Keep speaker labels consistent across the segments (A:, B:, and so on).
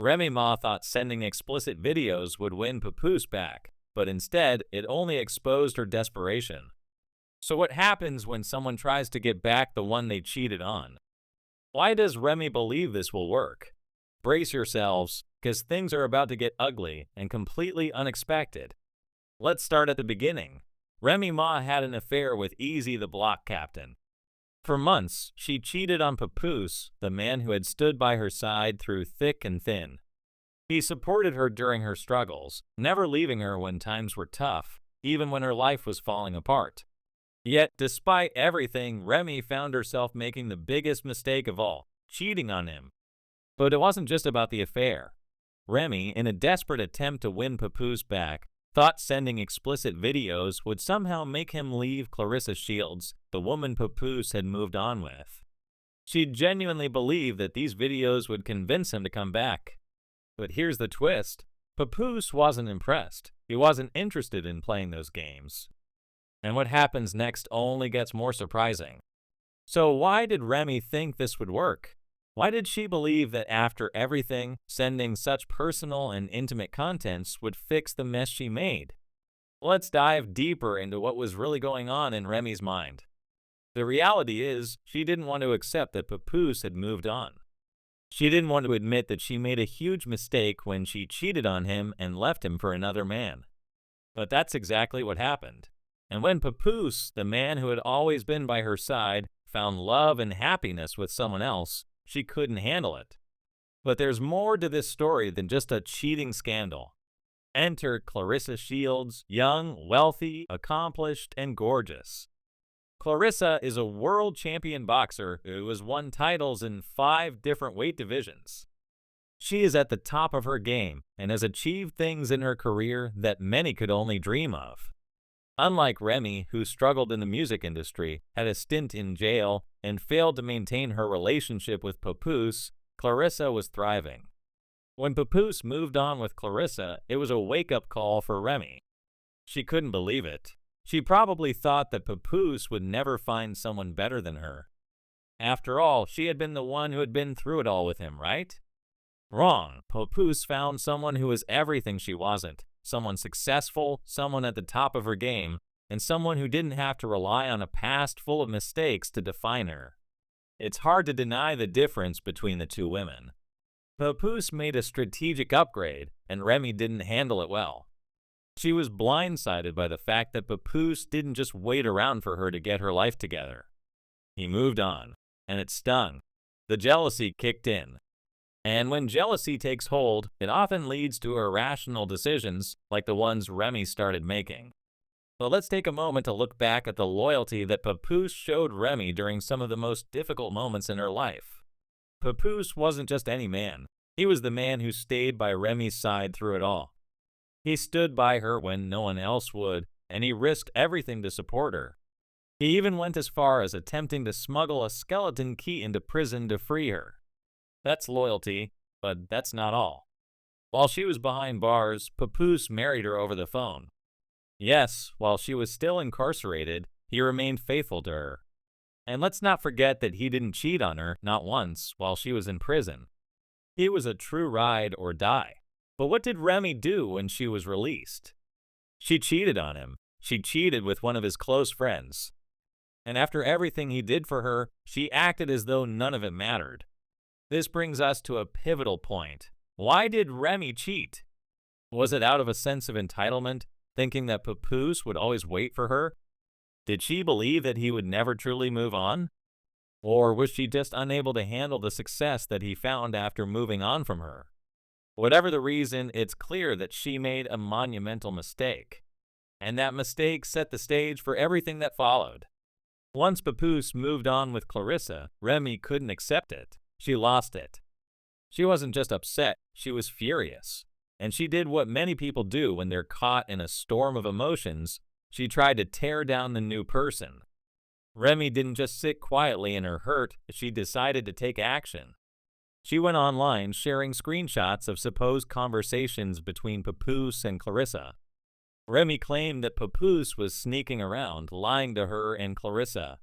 A: Remy Ma thought sending explicit videos would win Papoose back, but instead, it only exposed her desperation. So what happens when someone tries to get back the one they cheated on? Why does Remy believe this will work? Brace yourselves, because things are about to get ugly and completely unexpected. Let's start at the beginning. Remy Ma had an affair with Easy the Block Captain. For months, she cheated on Papoose, the man who had stood by her side through thick and thin. He supported her during her struggles, never leaving her when times were tough, even when her life was falling apart. Yet, despite everything, Remy found herself making the biggest mistake of all, cheating on him. But it wasn't just about the affair. Remy, in a desperate attempt to win Papoose back, thought sending explicit videos would somehow make him leave Claressa Shields, the woman Papoose had moved on with. She genuinely believed that these videos would convince him to come back. But here's the twist. Papoose wasn't impressed. He wasn't interested in playing those games. And what happens next only gets more surprising. So why did Remy think this would work? Why did she believe that after everything, sending such personal and intimate contents would fix the mess she made? Let's dive deeper into what was really going on in Remy's mind. The reality is, she didn't want to accept that Papoose had moved on. She didn't want to admit that she made a huge mistake when she cheated on him and left him for another man. But that's exactly what happened. And when Papoose, the man who had always been by her side, found love and happiness with someone else, she couldn't handle it. But there's more to this story than just a cheating scandal. Enter Claressa Shields, young, wealthy, accomplished, and gorgeous. Claressa is a world champion boxer who has won titles in 5 different weight divisions. She is at the top of her game and has achieved things in her career that many could only dream of. Unlike Remy, who struggled in the music industry, had a stint in jail, and failed to maintain her relationship with Papoose, Claressa was thriving. When Papoose moved on with Claressa, it was a wake-up call for Remy. She couldn't believe it. She probably thought that Papoose would never find someone better than her. After all, she had been the one who had been through it all with him, right? Wrong. Papoose found someone who was everything she wasn't. Someone successful, someone at the top of her game, and someone who didn't have to rely on a past full of mistakes to define her. It's hard to deny the difference between the two women. Papoose made a strategic upgrade, and Remy didn't handle it well. She was blindsided by the fact that Papoose didn't just wait around for her to get her life together. He moved on, and it stung. The jealousy kicked in. And when jealousy takes hold, it often leads to irrational decisions like the ones Remy started making. So let's take a moment to look back at the loyalty that Papoose showed Remy during some of the most difficult moments in her life. Papoose wasn't just any man. He was the man who stayed by Remy's side through it all. He stood by her when no one else would, and he risked everything to support her. He even went as far as attempting to smuggle a skeleton key into prison to free her. That's loyalty, but that's not all. While she was behind bars, Papoose married her over the phone. Yes, while she was still incarcerated, he remained faithful to her. And let's not forget that he didn't cheat on her, not once, while she was in prison. He was a true ride or die. But what did Remy do when she was released? She cheated on him. She cheated with one of his close friends. And after everything he did for her, she acted as though none of it mattered. This brings us to a pivotal point. Why did Remy cheat? Was it out of a sense of entitlement, thinking that Papoose would always wait for her? Did she believe that he would never truly move on? Or was she just unable to handle the success that he found after moving on from her? Whatever the reason, it's clear that she made a monumental mistake. And that mistake set the stage for everything that followed. Once Papoose moved on with Claressa, Remy couldn't accept it. She lost it. She wasn't just upset, she was furious. And she did what many people do when they're caught in a storm of emotions. She tried to tear down the new person. Remy didn't just sit quietly in her hurt, she decided to take action. She went online sharing screenshots of supposed conversations between Papoose and Claressa. Remy claimed that Papoose was sneaking around, lying to her and Claressa.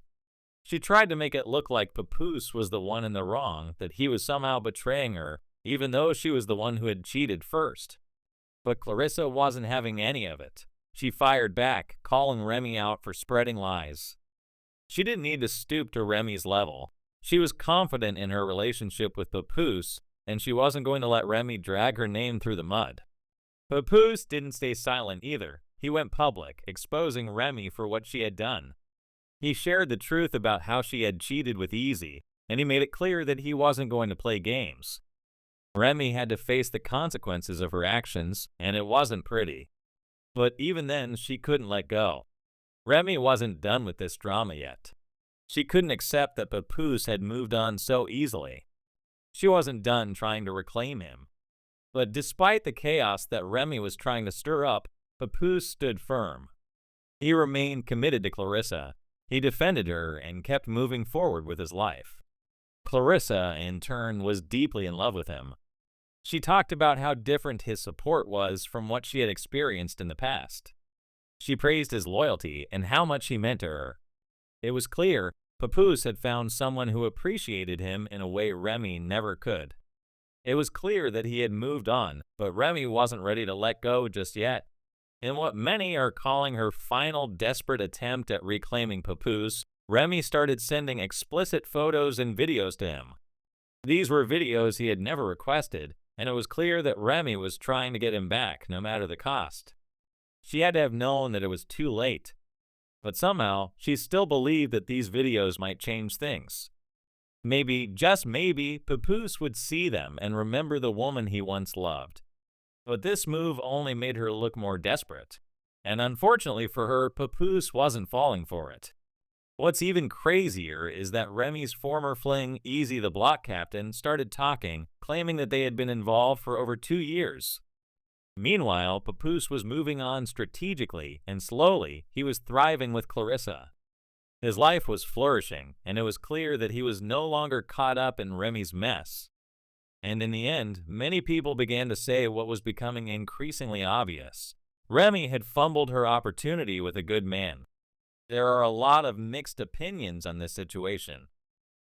A: She tried to make it look like Papoose was the one in the wrong, that he was somehow betraying her, even though she was the one who had cheated first. But Claressa wasn't having any of it. She fired back, calling Remy out for spreading lies. She didn't need to stoop to Remy's level. She was confident in her relationship with Papoose, and she wasn't going to let Remy drag her name through the mud. Papoose didn't stay silent either. He went public, exposing Remy for what she had done. He shared the truth about how she had cheated with Easy, and he made it clear that he wasn't going to play games. Remy had to face the consequences of her actions, and it wasn't pretty. But even then, she couldn't let go. Remy wasn't done with this drama yet. She couldn't accept that Papoose had moved on so easily. She wasn't done trying to reclaim him. But despite the chaos that Remy was trying to stir up, Papoose stood firm. He remained committed to Claressa. He defended her and kept moving forward with his life. Claressa, in turn, was deeply in love with him. She talked about how different his support was from what she had experienced in the past. She praised his loyalty and how much he meant to her. It was clear Papoose had found someone who appreciated him in a way Remy never could. It was clear that he had moved on, but Remy wasn't ready to let go just yet. In what many are calling her final desperate attempt at reclaiming Papoose, Remy started sending explicit photos and videos to him. These were videos he had never requested, and it was clear that Remy was trying to get him back, no matter the cost. She had to have known that it was too late. But somehow, she still believed that these videos might change things. Maybe, just maybe, Papoose would see them and remember the woman he once loved. But this move only made her look more desperate. And unfortunately for her, Papoose wasn't falling for it. What's even crazier is that Remy's former fling, Easy the block captain, started talking, claiming that they had been involved for over 2 years. Meanwhile, Papoose was moving on strategically, and slowly, he was thriving with Claressa. His life was flourishing, and it was clear that he was no longer caught up in Remy's mess. And in the end, many people began to say what was becoming increasingly obvious. Remy had fumbled her opportunity with a good man. There are a lot of mixed opinions on this situation.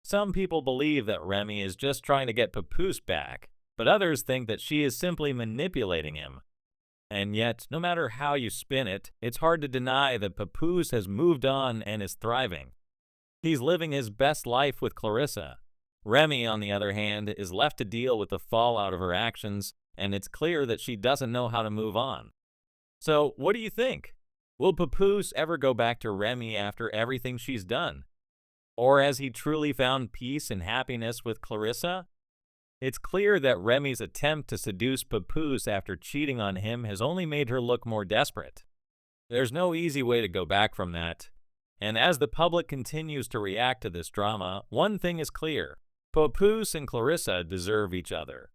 A: Some people believe that Remy is just trying to get Papoose back, but others think that she is simply manipulating him. And yet, no matter how you spin it, it's hard to deny that Papoose has moved on and is thriving. He's living his best life with Claressa. Remy, on the other hand, is left to deal with the fallout of her actions, and it's clear that she doesn't know how to move on. So, what do you think? Will Papoose ever go back to Remy after everything she's done? Or has he truly found peace and happiness with Claressa? It's clear that Remy's attempt to seduce Papoose after cheating on him has only made her look more desperate. There's no easy way to go back from that. And as the public continues to react to this drama, one thing is clear. Papoose and Claressa deserve each other.